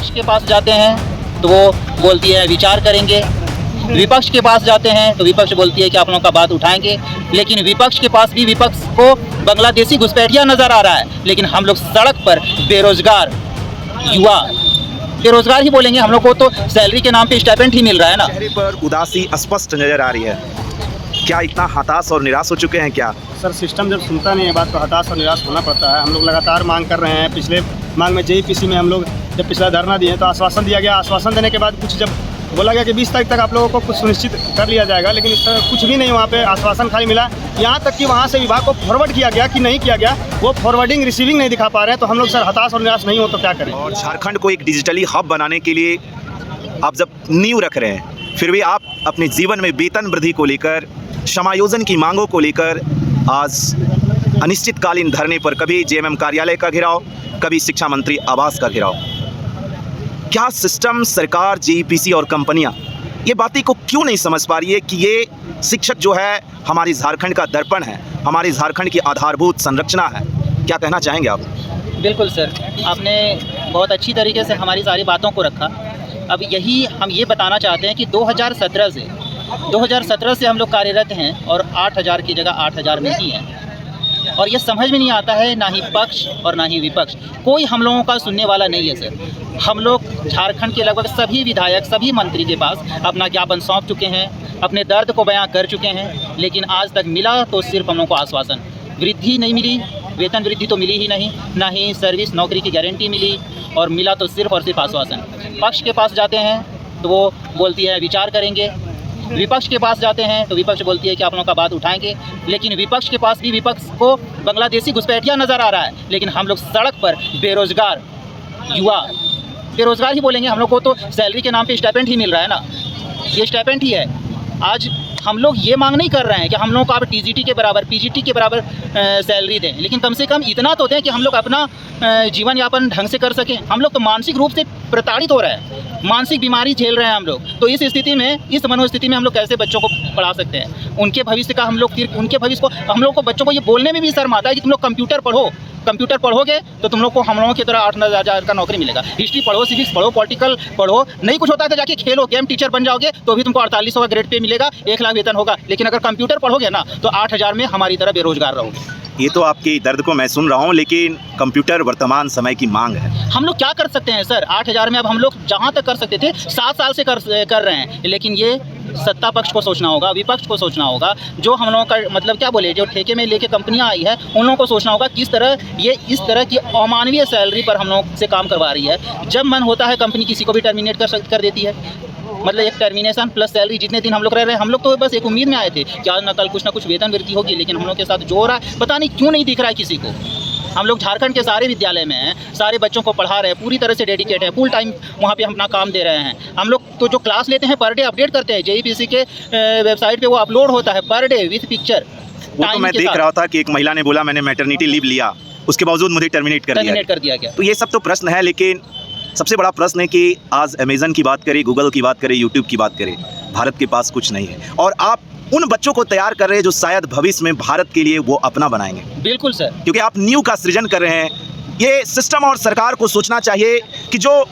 पक्ष के पास जाते हैं तो वो बोलती है विचार करेंगे, विपक्ष के पास जाते हैं तो विपक्ष बोलती है कि आप लोगों का बात उठाएंगे। लेकिन विपक्ष के पास भी विपक्ष को बांग्लादेशी घुसपैठिया नज़र आ रहा है, लेकिन हम लोग सड़क पर बेरोजगार युवा, बेरोजगार ही बोलेंगे, हम लोग को तो सैलरी के नाम पे स्टाइपेंड ही मिल रहा है ना। चेहरे पर उदासी स्पष्ट नजर आ रही है, क्या इतना हताश और निराश हो चुके हैं क्या? सर सिस्टम जब सुनता नहीं है बात तो हताश और निराश होना पड़ता है। हम लोग लगातार मांग कर रहे हैं। पिछले मांग में जेईपीसी में हम लोग जब पिछला धरना दिए तो आश्वासन दिया गया। आश्वासन देने के बाद कुछ जब बोला गया कि 20 तारीख तक आप लोगों को कुछ सुनिश्चित कर लिया जाएगा, लेकिन इस तरह कुछ भी नहीं, वहाँ पे आश्वासन खाली मिला। यहाँ तक कि वहाँ से विभाग को फॉरवर्ड किया गया कि नहीं किया गया, वो फॉरवर्डिंग रिसीविंग नहीं दिखा पा रहे हैं। तो हम लोग सर हताश और निराश नहीं हो तो क्या करें। और झारखंड को एक डिजिटली हब बनाने के लिए आप जब नींव रख रहे हैं, फिर भी आप अपने जीवन में वेतन वृद्धि को लेकर, समायोजन की मांगों को लेकर आज अनिश्चितकालीन धरने पर, कभी जेएमएम कार्यालय का घेराव, कभी शिक्षा मंत्री आवास का घेराव। क्या सिस्टम, सरकार, जेईपीसी और कंपनियां ये बातें को क्यों नहीं समझ पा रही है कि ये शिक्षक जो है हमारी झारखंड का दर्पण है, हमारी झारखंड की आधारभूत संरचना है? क्या कहना चाहेंगे आप? बिल्कुल सर, आपने बहुत अच्छी तरीके से हमारी सारी बातों को रखा। अब यही हम ये बताना चाहते हैं कि 2017 से हम लोग कार्यरत हैं और 8,000 की जगह 8,000 में ही हैं। और ये समझ में नहीं आता है, ना ही पक्ष और ना ही विपक्ष, कोई हम लोगों का सुनने वाला नहीं है सर। हम लोग झारखंड के लगभग सभी विधायक, सभी मंत्री के पास अपना ज्ञापन सौंप चुके हैं, अपने दर्द को बयां कर चुके हैं, लेकिन आज तक मिला तो सिर्फ हम लोगों को आश्वासन। वृद्धि नहीं मिली, वेतन वृद्धि तो मिली ही नहीं, ना ही सर्विस नौकरी की गारंटी मिली, और मिला तो सिर्फ और सिर्फ आश्वासन। पक्ष के पास जाते हैं तो वो बोलती है विचार करेंगे, विपक्ष के पास जाते हैं तो विपक्ष बोलती है कि आप लोगों का बात उठाएंगे। लेकिन विपक्ष के पास भी विपक्ष को बांग्लादेशी घुसपैठिया नज़र आ रहा है, लेकिन हम लोग सड़क पर बेरोजगार युवा, बेरोजगार ही बोलेंगे, हम लोग को तो सैलरी के नाम पे स्टाइपेंड ही मिल रहा है ना, ये स्टाइपेंड ही है। आज हम लोग ये मांग नहीं कर रहे हैं कि हम लोग को आप टीजीटी के बराबर, पीजीटी के बराबर सैलरी दें, लेकिन कम से कम इतना तो दें कि हम लोग अपना जीवन यापन ढंग से कर सकें। हम लोग तो मानसिक रूप से प्रताड़ित हो रहे हैं, मानसिक बीमारी झेल रहे हैं हम लोग। तो इस स्थिति में, इस मनोस्थिति में हम लोग कैसे बच्चों को पढ़ा सकते हैं? उनके भविष्य का हम लोग, फिर उनके भविष्य को हम लोग को, बच्चों को ये बोलने में भी शर्म आता है कि तुम लोग कंप्यूटर पढ़ो, कंप्यूटर पढ़ोगे तो तुम लोग को हम लोगों की तरह 8-9 का नौकरी मिलेगा। हिस्ट्री पढ़ो, सिविक्स पढ़ो, पॉलिटिकल पढ़ो, नहीं कुछ होता है तो जाके खेलो, गेम टीचर बन जाओगे तो भी तुमको 4800 का ग्रेड पे मिलेगा, 1 लाख वेतन होगा। लेकिन अगर कंप्यूटर पढ़ोगे ना तो 8,000 में हमारी तरह बेरोजगार रहोगे। ये तो आपके दर्द को मैं सुन रहा हूँ, लेकिन कंप्यूटर वर्तमान समय की मांग है। हम लोग क्या कर सकते हैं सर? 8,000 में अब हम लोग जहाँ तक कर सकते थे 7 साल से कर रहे हैं। लेकिन ये सत्ता पक्ष को सोचना होगा, विपक्ष को सोचना होगा, जो हम लोगों का मतलब क्या बोले, जो ठेके में लेके कंपनियां आई है उन लोगों को सोचना होगा किस तरह ये इस तरह की अमानवीय सैलरी पर हम लोगों से काम करवा रही है। जब मन होता है कंपनी किसी को भी टर्मिनेट कर देती है, मतलब एक टर्मिनेशन प्लस सैलरी। जितने दिन हम लोग रह रहे हैं, हम लोग तो बस एक उम्मीद में आए थे कि आज न कल कुछ ना कुछ वेतन वृद्धि होगी, लेकिन हम लोग के साथ जो हो रहा है पता नहीं क्यों नहीं दिख रहा है किसी को। हम लोग झारखंड के सारे विद्यालय में हैं, सारे बच्चों को पढ़ा रहे हैं, पूरी तरह से डेडिकेट है, फुल टाइम वहाँ पे हम अपना काम दे रहे हैं। हम लोग तो जो क्लास लेते हैं पर डे अपडेट करते हैं, जेईपीसी के वेबसाइट पे वो अपलोड होता है पर डे विथ पिक्चर। वो तो मैं देख रहा था कि एक महिला ने बोला मैंने मैटरनिटी लीव लिया, उसके बावजूद मुझे टर्मिनेट कर दिया गया। तो ये सब तो प्रश्न है, लेकिन सबसे बड़ा प्रश्न है कि आज अमेजन की बात करें, गूगल की बात करें, यूट्यूब की बात करें, भारत के पास कुछ नहीं है। और आप उन बच्चों को तैयार कर रहे हैं जो शायद भविष्य में भारत के लिए वो अपना बनाएंगे। बिल्कुल सर, क्योंकि आप न्यू का सृजन कर रहे हैं। ये सिस्टम और सरकार को सोचना चाहिए कि जो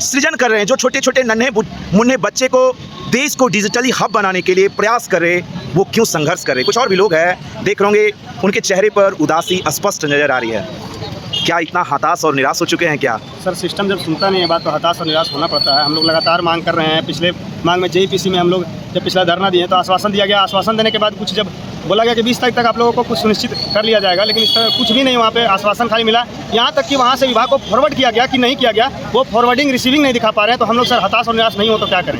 सृजन कर रहे हैं, जो छोटे छोटे नन्हे मुन्ने बच्चे को, देश को डिजिटली हब बनाने के लिए प्रयास कर रहे हैं, वो क्यों संघर्ष कर रहे हैं? कुछ और भी लोग हैं, देख रहे उनके चेहरे पर उदासी स्पष्ट नजर आ रही है। क्या इतना हताश और निराश हो चुके हैं क्या? सर सिस्टम जब सुनता नहीं है बात तो हताश और निराश होना पड़ता है। हम लोग लगातार मांग कर रहे हैं। पिछले मांग में जेईपीसी में हम लोग जब पिछला धरना दिए तो आश्वासन दिया गया। आश्वासन देने के बाद कुछ जब बोला गया कि 20 तारीख तक आप लोगों को कुछ सुनिश्चित कर लिया जाएगा, लेकिन इस तरह कुछ भी नहीं, वहाँ पे आश्वासन खाली मिला। यहाँ तक कि वहाँ से विभाग को फॉरवर्ड किया गया कि नहीं किया गया, वो फॉरवर्डिंग रिसीविंग नहीं दिखा पा रहे हैं। तो हम लोग सर हताश और निराश नहीं हो तो क्या करें।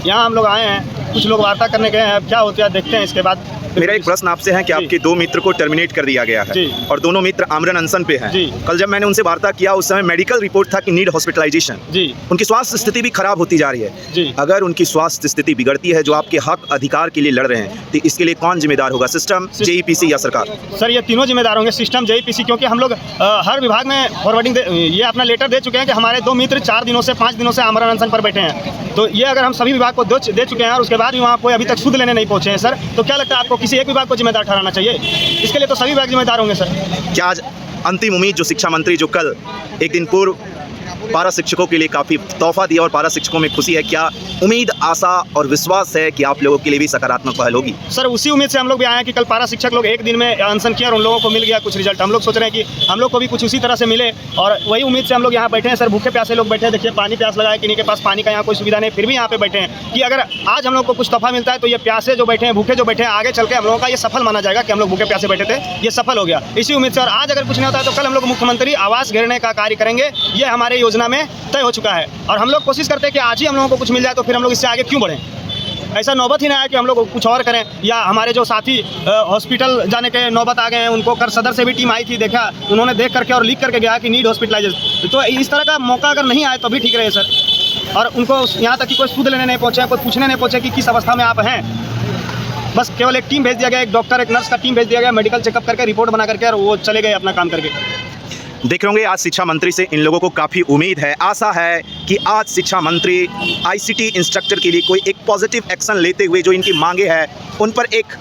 यहाँ हम लोग आए हैं, कुछ लोग वार्ता करने गए हैं, अब क्या होता है देखते हैं इसके बाद। मेरा एक प्रश्न आपसे है कि आपके 2 मित्र को टर्मिनेट कर दिया गया है और दोनों मित्र आमरण अनशन पे हैं। कल जब मैंने उनसे वार्ता किया उस समय मेडिकल रिपोर्ट था कि नीड हॉस्पिटलाइजेशन। उनकी स्वास्थ्य स्थिति भी खराब होती जा रही है। अगर उनकी स्वास्थ्य स्थिति बिगड़ती है, जो आपके हक अधिकार के लिए लड़ रहे हैं, तो इसके लिए कौन जिम्मेदार होगा, सिस्टम, जेईपीसी या सरकार? सर ये तीनों जिम्मेदार होंगे, सिस्टम, जेईपीसी, क्योंकि हम लोग हर विभाग में फॉरवर्डिंग ये अपना लेटर दे चुके हैं कि हमारे 2 मित्र 4 दिनों से 5 दिनों से आमरण अनशन पर बैठे हैं। तो ये अगर हम सभी विभाग को दे चुके हैं और उसके बाद भी वहाँ कोई अभी तक सुध लेने नहीं पहुँचे हैं सर, तो क्या लगता है आपको किसी एक विभाग को जिम्मेदार ठहराना चाहिए? इसके लिए तो सभी विभाग जिम्मेदार होंगे सर। क्या आज अंतिम उम्मीद जो शिक्षा मंत्री जो कल एक दिन पूर्व पारा शिक्षकों के लिए काफ़ी तोहफा दिया और पारा शिक्षकों में खुशी है। क्या उम्मीद, आशा और विश्वास है कि आप लोगों के लिए भी सकारात्मक पहल होगी? सर उसी उम्मीद से हम लोग भी आए हैं कि कल पारा शिक्षक लोग एक दिन में अनशन किया और उन लोगों को मिल गया कुछ रिजल्ट। हम लोग सोच रहे हैं कि हम लोग को भी कुछ उसी तरह से मिले और वही उम्मीद से हम लोग यहाँ बैठे हैं। सर भूखे प्यासे लोग बैठे हैं, देखिए पानी प्यास लगा है, किन्हीं के पास पानी का यहाँ कोई सुविधा नहीं, फिर भी यहाँ पे बैठे हैं कि अगर आज हम लोग को कुछ तोहफा मिलता है तो ये प्यासे जो बैठे हैं, भूखे जो बैठे हैं, आगे चल के हम लोगों का ये सफल माना जाएगा कि हम लोग भूखे प्यासे बैठे थे, ये सफल हो गया इसी उम्मीद से। और आज अगर कुछ नहीं होता है तो कल हम लोग मुख्यमंत्री आवास घेरने का कार्य करेंगे, ये हमारे योजना में तय हो चुका है। और हम लोग कोशिश करते हैं कि आज ही हम लोगों को कुछ मिल जाए तो फिर हम लोग इससे आगे क्यों बढ़ें। ऐसा नौबत ही ना आए कि हम लोग कुछ और करें, या हमारे जो साथी हॉस्पिटल जाने के नौबत आ गए हैं, उनको कर सदर से भी टीम आई थी, देखा उन्होंने देख करके और लिख करके गया कि नीड हॉस्पिटलाइजेशन। तो इस तरह का मौका अगर नहीं आए तो भी ठीक रहे सर। और उनको यहाँ तक कि कोई सूद लेने नहीं पहुँचे, कोई पूछने नहीं पहुँचे कि किस अवस्था में आप हैं। बस केवल एक टीम भेज दिया गया, एक डॉक्टर एक नर्स का टीम भेज दिया गया, मेडिकल चेकअप करके रिपोर्ट बना करके और वो चले गए अपना काम करके। देख रहे होंगे आज शिक्षा मंत्री से इन लोगों को काफ़ी उम्मीद है, आशा है कि आज शिक्षा मंत्री आईसीटी इंस्ट्रक्टर के लिए कोई एक पॉजिटिव एक्शन लेते हुए जो इनकी मांगे हैं उन पर एक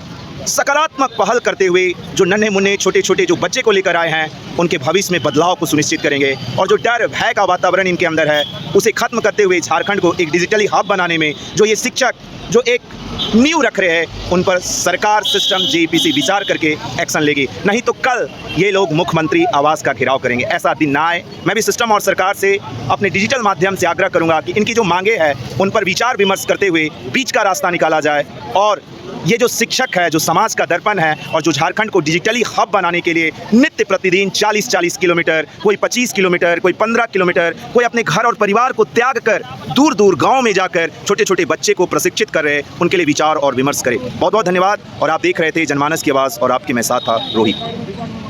सकारात्मक पहल करते हुए जो नन्हे मुन्ने छोटे छोटे जो बच्चे को लेकर आए हैं उनके भविष्य में बदलाव को सुनिश्चित करेंगे और जो डर भय का वातावरण इनके अंदर है उसे खत्म करते हुए झारखंड को एक डिजिटली हब बनाने में जो ये शिक्षक जो एक नींव रख रहे हैं उन पर सरकार सिस्टम जेपीसी विचार करके एक्शन लेगी। नहीं तो कल ये लोग मुख्यमंत्री आवास का घेराव करेंगे, ऐसा दिन ना आए। मैं भी सिस्टम और सरकार से अपने डिजिटल माध्यम से आग्रह करूंगा कि इनकी जो मांगे हैं उन पर विचार विमर्श करते हुए बीच का रास्ता निकाला जाए और ये जो शिक्षक है, जो समाज का दर्पण है और जो झारखंड को डिजिटली हब बनाने के लिए नित्य प्रतिदिन 40-40 किलोमीटर, कोई 25 किलोमीटर, कोई 15 किलोमीटर, कोई अपने घर और परिवार को त्याग कर दूर दूर गांव में जाकर छोटे छोटे बच्चे को प्रशिक्षित कर रहे हैं, उनके लिए विचार और विमर्श करें। बहुत बहुत धन्यवाद। और आप देख रहे थे जनमानस की आवाज़ और आपके मैं साथ था रोहित।